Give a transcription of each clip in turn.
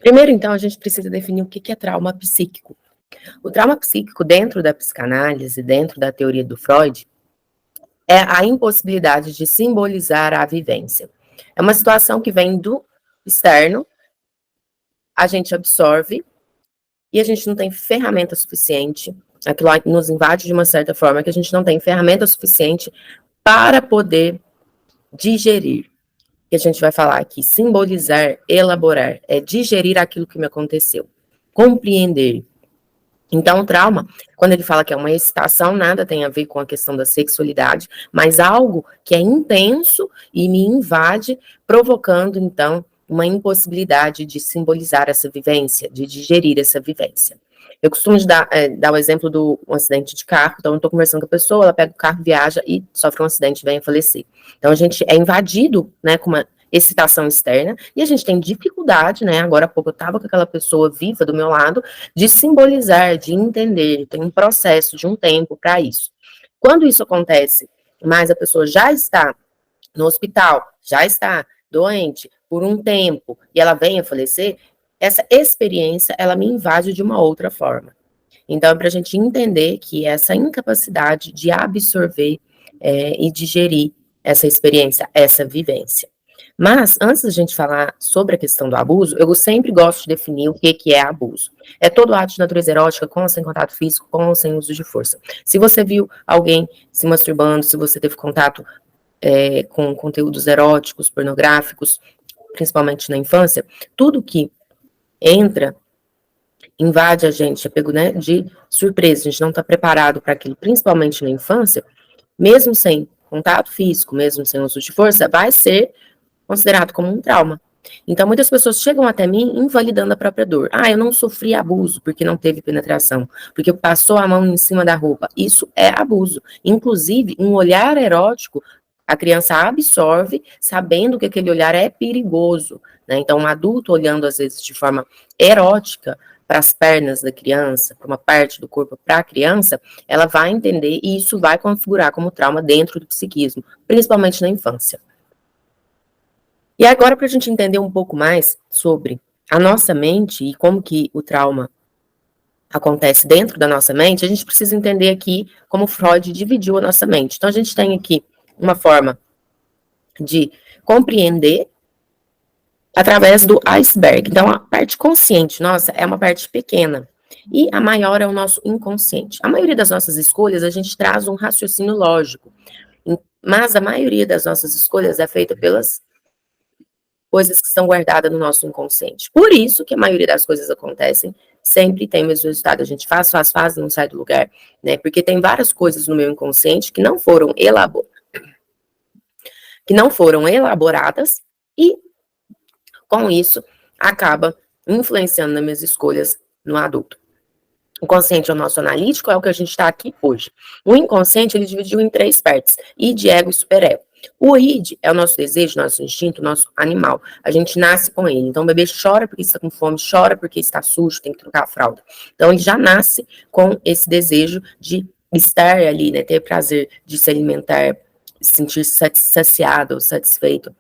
Primeiro, então, a gente precisa definir o que é trauma psíquico. O trauma psíquico, dentro da psicanálise, dentro da teoria do Freud, é a impossibilidade de simbolizar a vivência. É uma situação que vem do externo, a gente absorve e a gente não tem ferramenta suficiente, aquilo nos invade de uma certa forma, que a gente não tem ferramenta suficiente para poder digerir. Que a gente vai falar aqui, simbolizar, elaborar, é digerir aquilo que me aconteceu, compreender. Então, o trauma, quando ele fala que é uma excitação, nada tem a ver com a questão da sexualidade, mas algo que é intenso e me invade, provocando, então, uma impossibilidade de simbolizar essa vivência, de digerir essa vivência. Eu costumo dar o exemplo do um acidente de carro, então eu estou conversando com a pessoa, ela pega o carro, viaja e sofre um acidente, vem a falecer. Então a gente é invadido, né, com uma excitação externa, e a gente tem dificuldade, né, agora há pouco eu estava com aquela pessoa viva do meu lado, de simbolizar, de entender, tem um processo de um tempo para isso. Quando isso acontece, mas a pessoa já está no hospital, já está doente por um tempo, e ela vem a falecer, essa experiência, ela me invade de uma outra forma. Então, é para a gente entender que essa incapacidade de absorver e digerir essa experiência, essa vivência. Mas, antes da gente falar sobre a questão do abuso, eu sempre gosto de definir o que é abuso. É todo ato de natureza erótica, com ou sem contato físico, com ou sem uso de força. Se você viu alguém se masturbando, se você teve contato com conteúdos eróticos, pornográficos, principalmente na infância, tudo que entra, invade a gente, é pego, né, de surpresa, a gente não está preparado para aquilo, principalmente na infância, mesmo sem contato físico, mesmo sem uso de força, vai ser considerado como um trauma. Então, muitas pessoas chegam até mim invalidando a própria dor. Ah, eu não sofri abuso porque não teve penetração, porque passou a mão em cima da roupa. Isso é abuso. Inclusive, um olhar erótico, a criança absorve sabendo que aquele olhar é perigoso, né? Então, um adulto olhando, às vezes, de forma erótica para as pernas da criança, para uma parte do corpo para a criança, ela vai entender e isso vai configurar como trauma dentro do psiquismo, principalmente na infância. E agora, para a gente entender um pouco mais sobre a nossa mente e como que o trauma acontece dentro da nossa mente, a gente precisa entender aqui como Freud dividiu a nossa mente. Então, a gente tem aqui uma forma de compreender através do iceberg. Então, a parte consciente, nossa, é uma parte pequena. E a maior é o nosso inconsciente. A maioria das nossas escolhas, a gente traz um raciocínio lógico. Mas a maioria das nossas escolhas é feita pelas coisas que estão guardadas no nosso inconsciente. Por isso que a maioria das coisas acontecem, sempre tem o mesmo resultado. A gente faz, não sai do lugar, né? Porque tem várias coisas no meu inconsciente que não foram elaboradas e, com isso, acaba influenciando nas minhas escolhas no adulto. O consciente é o nosso analítico, é o que a gente está aqui hoje. O inconsciente, ele dividiu em 3 partes, id, ego e superego. O id é o nosso desejo, nosso instinto, nosso animal. A gente nasce com ele. Então, o bebê chora porque está com fome, chora porque está sujo, tem que trocar a fralda. Então, ele já nasce com esse desejo de estar ali, né, ter prazer de se alimentar, sentir-se saciado ou satisfeito,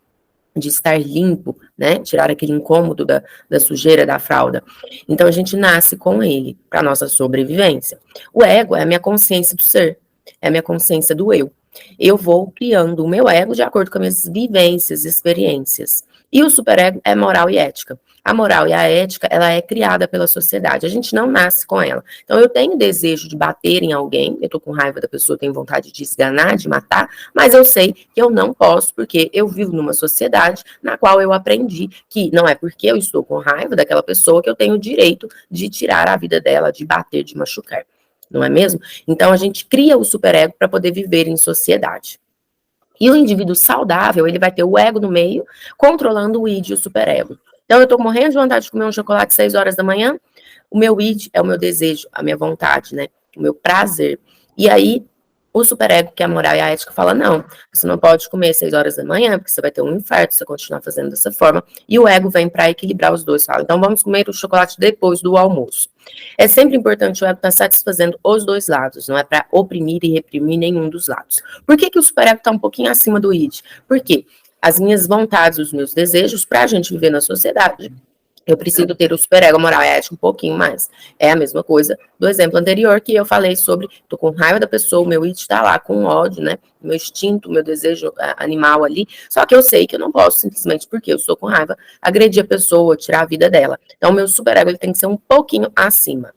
de estar limpo, né, tirar aquele incômodo da sujeira da fralda. Então, a gente nasce com ele, para nossa sobrevivência. O ego é a minha consciência do ser, é a minha consciência do eu. Eu vou criando o meu ego de acordo com as minhas vivências, experiências. E o superego é moral e ética. A moral e a ética, ela é criada pela sociedade, a gente não nasce com ela. Então, eu tenho desejo de bater em alguém, eu tô com raiva da pessoa, tenho vontade de esganar, de matar, mas eu sei que eu não posso, porque eu vivo numa sociedade na qual eu aprendi que não é porque eu estou com raiva daquela pessoa que eu tenho o direito de tirar a vida dela, de bater, de machucar. Não é mesmo? Então, a gente cria o superego para poder viver em sociedade. E o indivíduo saudável, ele vai ter o ego no meio, controlando o id e o superego. Então, eu tô morrendo de vontade de comer um chocolate às 6 horas da manhã, o meu id é o meu desejo, a minha vontade, né? O meu prazer. E aí, o superego, que é a moral e a ética, fala, não, você não pode comer às 6 horas da manhã, porque você vai ter um infarto se você continuar fazendo dessa forma. E o ego vem para equilibrar os dois, fala, então vamos comer o chocolate depois do almoço. É sempre importante o ego estar satisfazendo os dois lados, não é para oprimir e reprimir nenhum dos lados. Por que o superego está um pouquinho acima do id? Porque as minhas vontades, os meus desejos, para a gente viver na sociedade, eu preciso ter o superego moral e ético um pouquinho mais. É a mesma coisa do exemplo anterior que eu falei sobre, tô com raiva da pessoa, o meu id tá lá com ódio, né? Meu instinto, meu desejo animal ali. Só que eu sei que eu não posso simplesmente porque eu estou com raiva agredir a pessoa, tirar a vida dela. Então, o meu superego ele tem que ser um pouquinho acima.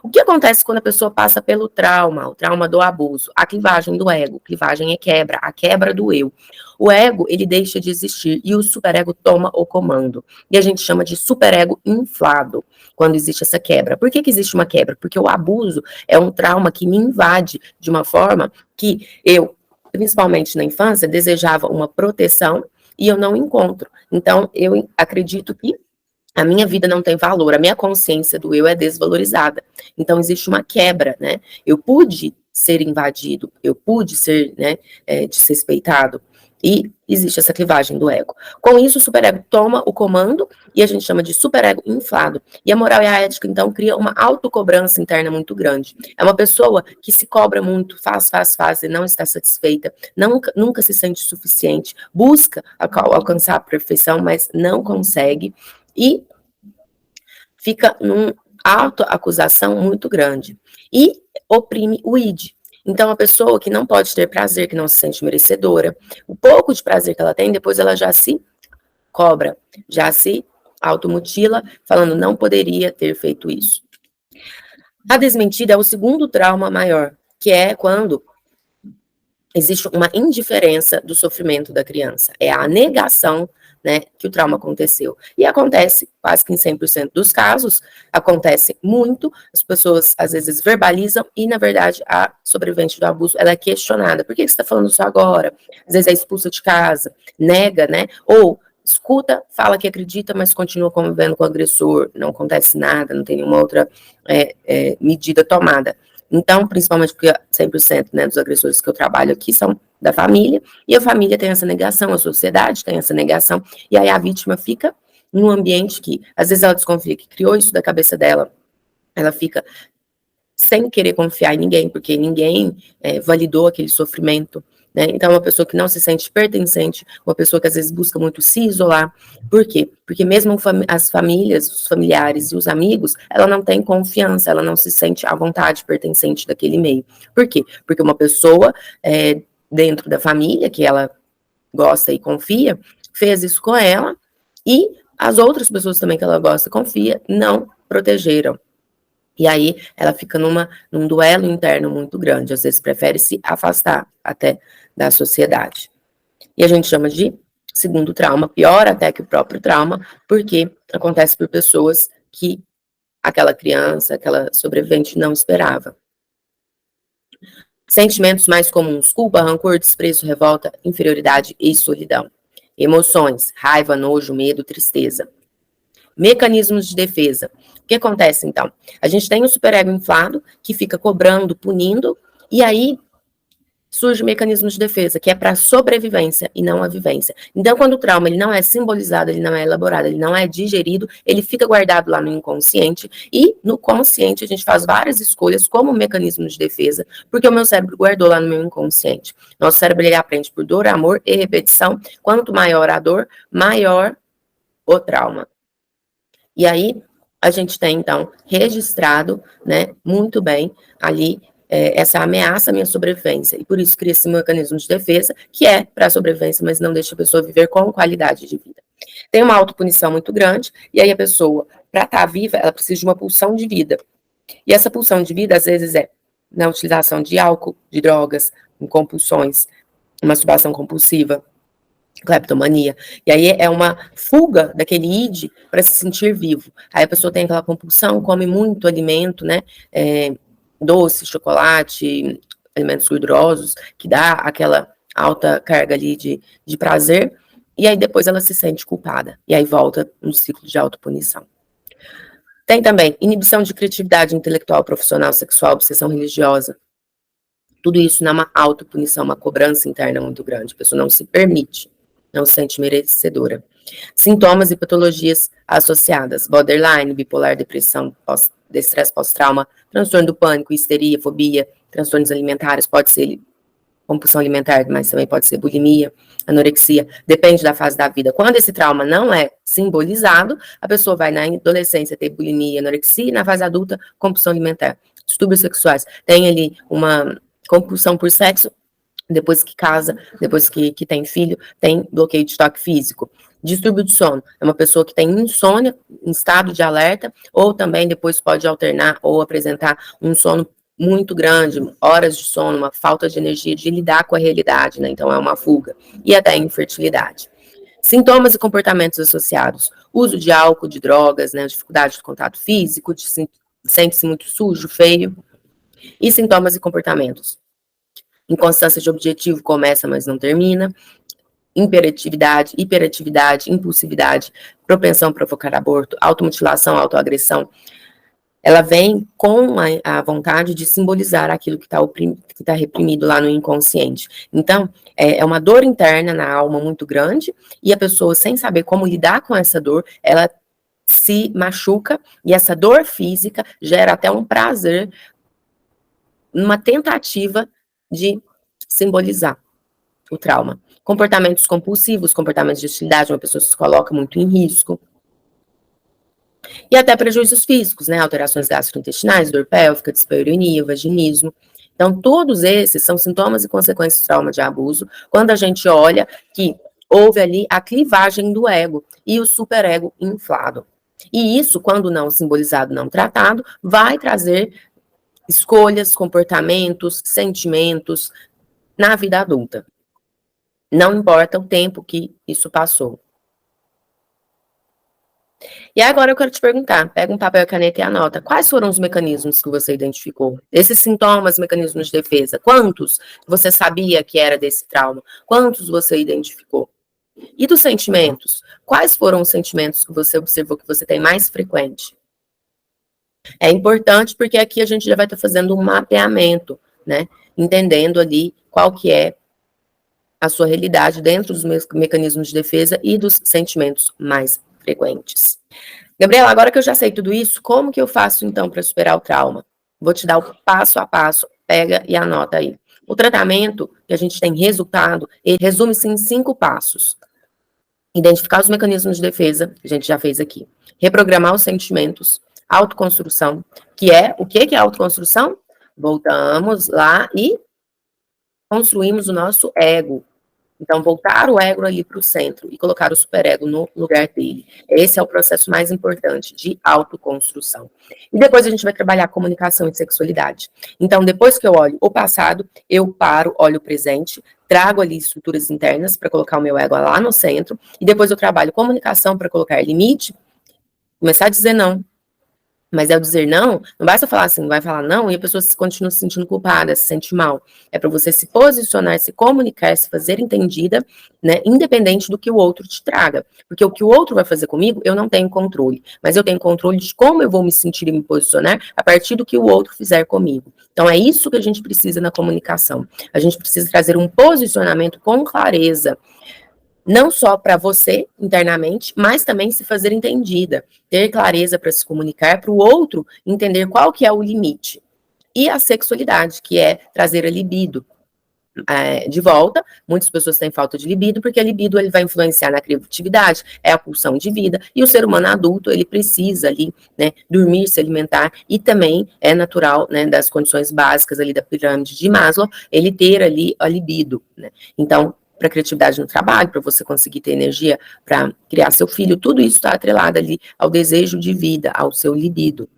O que acontece quando a pessoa passa pelo trauma, o trauma do abuso, a clivagem do ego, clivagem é quebra, a quebra do eu. O ego, ele deixa de existir e o superego toma o comando. E a gente chama de superego inflado, quando existe essa quebra. Por que existe uma quebra? Porque o abuso é um trauma que me invade de uma forma que eu, principalmente na infância, desejava uma proteção e eu não encontro. Então, eu acredito que a minha vida não tem valor, a minha consciência do eu é desvalorizada. Então, existe uma quebra, né? Eu pude ser invadido, eu pude ser, né, desrespeitado, e existe essa clivagem do ego. Com isso, o superego toma o comando, e a gente chama de superego inflado. E a moral e a ética, então, cria uma autocobrança interna muito grande. É uma pessoa que se cobra muito, faz, e não está satisfeita, nunca se sente suficiente, busca alcançar a perfeição, mas não consegue, e fica numa autoacusação muito grande. E oprime o id. Então, a pessoa que não pode ter prazer, que não se sente merecedora, o pouco de prazer que ela tem, depois ela já se cobra, já se automutila, falando não poderia ter feito isso. A desmentida é o segundo trauma maior, que é quando existe uma indiferença do sofrimento da criança. É a negação, né, que o trauma aconteceu. E acontece quase que em 100% dos casos, acontece muito, as pessoas às vezes verbalizam e, na verdade, a sobrevivente do abuso, ela é questionada. Por que você está falando isso agora? Às vezes é expulsa de casa, nega, né, ou escuta, fala que acredita, mas continua convivendo com o agressor, não acontece nada, não tem nenhuma outra medida tomada. Então, principalmente porque 100%, né, dos agressores que eu trabalho aqui são da família, e a família tem essa negação, a sociedade tem essa negação, e aí a vítima fica num ambiente que, às vezes ela desconfia que criou isso da cabeça dela, ela fica sem querer confiar em ninguém, porque ninguém validou aquele sofrimento, né? Então, uma pessoa que não se sente pertencente, uma pessoa que às vezes busca muito se isolar. Por quê? Porque mesmo as famílias, os familiares e os amigos, ela não tem confiança, ela não se sente à vontade pertencente daquele meio. Por quê? Porque uma pessoa dentro da família, que ela gosta e confia, fez isso com ela, e as outras pessoas também que ela gosta e confia, não protegeram. E aí ela fica num duelo interno muito grande, às vezes prefere se afastar até da sociedade. E a gente chama de segundo trauma, pior até que o próprio trauma, porque acontece por pessoas que aquela criança, aquela sobrevivente não esperava. Sentimentos mais comuns: culpa, rancor, desprezo, revolta, inferioridade e solidão. Emoções: raiva, nojo, medo, tristeza. Mecanismos de defesa. O que acontece, então? A gente tem o superego inflado, que fica cobrando, punindo, e aí surge o mecanismo de defesa, que é para sobrevivência e não a vivência. Então, quando o trauma ele não é simbolizado, ele não é elaborado, ele não é digerido, ele fica guardado lá no inconsciente, e no consciente a gente faz várias escolhas como mecanismo de defesa, porque o meu cérebro guardou lá no meu inconsciente. Nosso cérebro ele aprende por dor, amor e repetição. Quanto maior a dor, maior o trauma. E aí, a gente tem, então, registrado, né, muito bem ali, essa ameaça à minha sobrevivência. E por isso cria esse mecanismo de defesa, que é para a sobrevivência, mas não deixa a pessoa viver com qualidade de vida. Tem uma autopunição muito grande, e aí a pessoa, para estar viva, ela precisa de uma pulsão de vida. E essa pulsão de vida, às vezes, é na utilização de álcool, de drogas, em compulsões, masturbação compulsiva, cleptomania. E aí é uma fuga daquele id para se sentir vivo. Aí a pessoa tem aquela compulsão, come muito alimento, né? Doce, chocolate, alimentos gordurosos, que dá aquela alta carga ali de prazer. E aí depois ela se sente culpada. E aí volta um ciclo de autopunição. Tem também inibição de criatividade intelectual, profissional, sexual, obsessão religiosa. Tudo isso numa autopunição, uma cobrança interna muito grande. A pessoa não se permite, não se sente merecedora. Sintomas e patologias associadas: borderline, bipolar, depressão, estresse pós-trauma, transtorno do pânico, histeria, fobia, transtornos alimentares, pode ser compulsão alimentar, mas também pode ser bulimia, anorexia, depende da fase da vida. Quando esse trauma não é simbolizado, a pessoa vai na adolescência ter bulimia, anorexia, e na fase adulta, compulsão alimentar. Distúrbios sexuais, tem ali uma compulsão por sexo, depois que casa, depois que tem filho, tem bloqueio de toque físico. Distúrbio de sono, é uma pessoa que tem insônia, em estado de alerta, ou também depois pode alternar ou apresentar um sono muito grande, horas de sono, uma falta de energia de lidar com a realidade, né? Então é uma fuga. E até infertilidade. Sintomas e comportamentos associados, uso de álcool, de drogas, né? Dificuldade de contato físico, sente-se muito sujo, feio. E sintomas e comportamentos. Inconstância de objetivo, começa, mas não termina. Hiperatividade, impulsividade, propensão a provocar aborto, automutilação, autoagressão. Ela vem com a vontade de simbolizar aquilo que está reprimido lá no inconsciente. Então, é uma dor interna na alma muito grande, e a pessoa, sem saber como lidar com essa dor, ela se machuca, e essa dor física gera até um prazer, numa tentativa de simbolizar o trauma. Comportamentos compulsivos, comportamentos de hostilidade, uma pessoa se coloca muito em risco. E até prejuízos físicos, né? Alterações gastrointestinais, dor pélvica, dispareunia, vaginismo. Então, todos esses são sintomas e consequências do trauma de abuso, quando a gente olha que houve ali a clivagem do ego e o superego inflado. E isso, quando não simbolizado, não tratado, vai trazer escolhas, comportamentos, sentimentos na vida adulta. Não importa o tempo que isso passou. E agora eu quero te perguntar, pega um papel e caneta e anota, quais foram os mecanismos que você identificou? Esses sintomas, mecanismos de defesa, quantos você sabia que era desse trauma? Quantos você identificou? E dos sentimentos, quais foram os sentimentos que você observou que você tem mais frequente? É importante porque aqui a gente já vai estar fazendo um mapeamento, né? Entendendo ali qual que é a sua realidade dentro dos mecanismos de defesa e dos sentimentos mais frequentes. Gabriela, agora que eu já sei tudo isso, como que eu faço então para superar o trauma? Vou te dar o passo a passo, pega e anota aí. O tratamento que a gente tem resultado, ele resume-se em 5 passos. Identificar os mecanismos de defesa, a gente já fez aqui. Reprogramar os sentimentos, autoconstrução, que é, o que é autoconstrução? Voltamos lá e construímos o nosso ego. Então, voltar o ego ali para o centro e colocar o superego no lugar dele. Esse é o processo mais importante de autoconstrução. E depois a gente vai trabalhar comunicação e sexualidade. Então, depois que eu olho o passado, eu paro, olho o presente, trago ali estruturas internas para colocar o meu ego lá no centro, e depois eu trabalho comunicação para colocar limite, começar a dizer não. Mas ao dizer não, não basta falar assim, vai falar não e a pessoa continua se sentindo culpada, se sente mal. É para você se posicionar, se comunicar, se fazer entendida, né, independente do que o outro te traga. Porque o que o outro vai fazer comigo, eu não tenho controle. Mas eu tenho controle de como eu vou me sentir e me posicionar a partir do que o outro fizer comigo. Então é isso que a gente precisa na comunicação. A gente precisa trazer um posicionamento com clareza, não só para você internamente, mas também se fazer entendida, ter clareza para se comunicar, para o outro entender qual que é o limite. E a sexualidade, que é trazer a libido de volta. Muitas pessoas têm falta de libido, porque a libido ele vai influenciar na criatividade, é a pulsão de vida, e o ser humano adulto, ele precisa ali, né, dormir, se alimentar, e também é natural, né, das condições básicas ali da pirâmide de Maslow, ele ter ali a libido, né. Então, para criatividade no trabalho, para você conseguir ter energia para criar seu filho, tudo isso está atrelado ali ao desejo de vida, ao seu libido.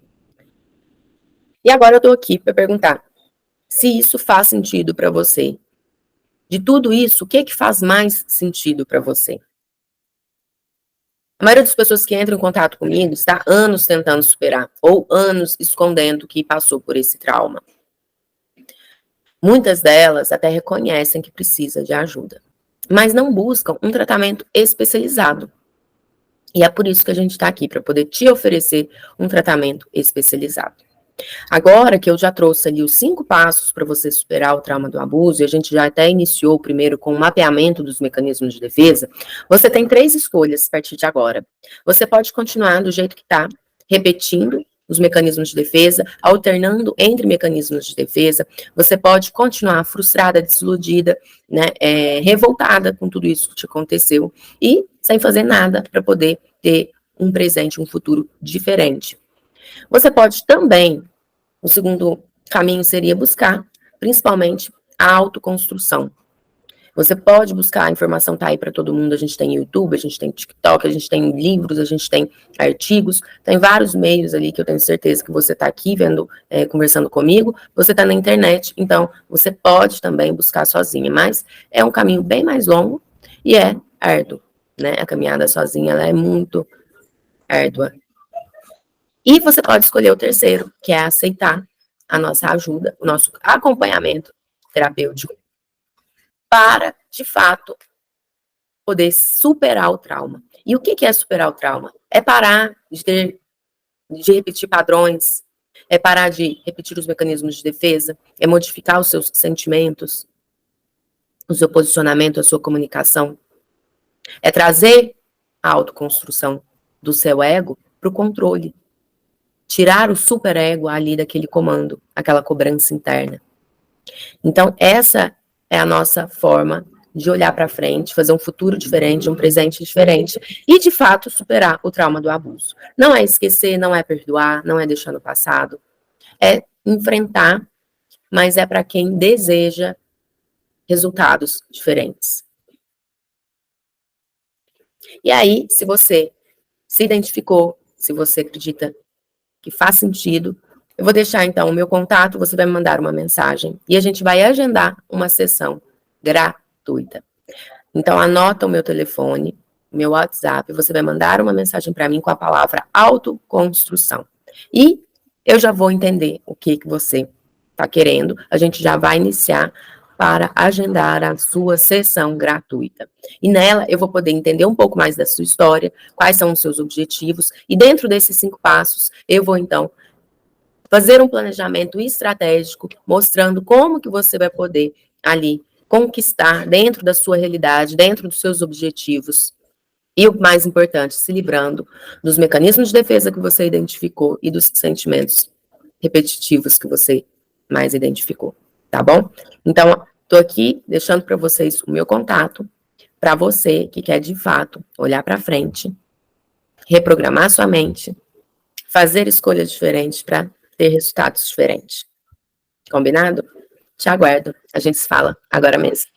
E agora eu estou aqui para perguntar se isso faz sentido para você. De tudo isso, o que faz mais sentido para você? A maioria das pessoas que entram em contato comigo está anos tentando superar, ou anos escondendo que passou por esse trauma. Muitas delas até reconhecem que precisa de ajuda, mas não buscam um tratamento especializado. E é por isso que a gente está aqui, para poder te oferecer um tratamento especializado. Agora que eu já trouxe ali os 5 passos para você superar o trauma do abuso, e a gente já até iniciou primeiro com o mapeamento dos mecanismos de defesa, você tem 3 escolhas a partir de agora. Você pode continuar do jeito que está, repetindo os mecanismos de defesa, alternando entre mecanismos de defesa. Você pode continuar frustrada, desiludida, né, revoltada com tudo isso que te aconteceu e sem fazer nada para poder ter um presente, um futuro diferente. Você pode também, o segundo caminho seria buscar, principalmente, a autoconstrução. Você pode buscar, a informação tá aí para todo mundo, a gente tem YouTube, a gente tem TikTok, a gente tem livros, a gente tem artigos, tem vários meios ali que eu tenho certeza que você está aqui vendo, conversando comigo, você está na internet, então você pode também buscar sozinha, mas é um caminho bem mais longo e é árduo, né? A caminhada sozinha, ela é muito árdua. E você pode escolher o terceiro, que é aceitar a nossa ajuda, o nosso acompanhamento terapêutico, para, de fato, poder superar o trauma. E o que é superar o trauma? É parar de repetir padrões, é parar de repetir os mecanismos de defesa, é modificar os seus sentimentos, o seu posicionamento, a sua comunicação. É trazer a autoconstrução do seu ego para o controle. Tirar o superego ali daquele comando, aquela cobrança interna. Então, essa é a nossa forma de olhar para frente, fazer um futuro diferente, um presente diferente e, de fato, superar o trauma do abuso. Não é esquecer, não é perdoar, não é deixar no passado, é enfrentar, mas é para quem deseja resultados diferentes. E aí, se você se identificou, se você acredita que faz sentido, eu vou deixar, então, o meu contato, você vai me mandar uma mensagem e a gente vai agendar uma sessão gratuita. Então, anota o meu telefone, meu WhatsApp, você vai mandar uma mensagem para mim com a palavra autoconstrução. E eu já vou entender o que você está querendo, a gente já vai iniciar para agendar a sua sessão gratuita. E nela eu vou poder entender um pouco mais da sua história, quais são os seus objetivos, e dentro desses 5 passos, eu vou, então, fazer um planejamento estratégico, mostrando como que você vai poder, ali, conquistar dentro da sua realidade, dentro dos seus objetivos, e o mais importante, se livrando dos mecanismos de defesa que você identificou e dos sentimentos repetitivos que você mais identificou, tá bom? Então, tô aqui deixando para vocês o meu contato, para você que quer, de fato, olhar para frente, reprogramar sua mente, fazer escolhas diferentes para ter resultados diferentes. Combinado? Te aguardo. A gente se fala agora mesmo.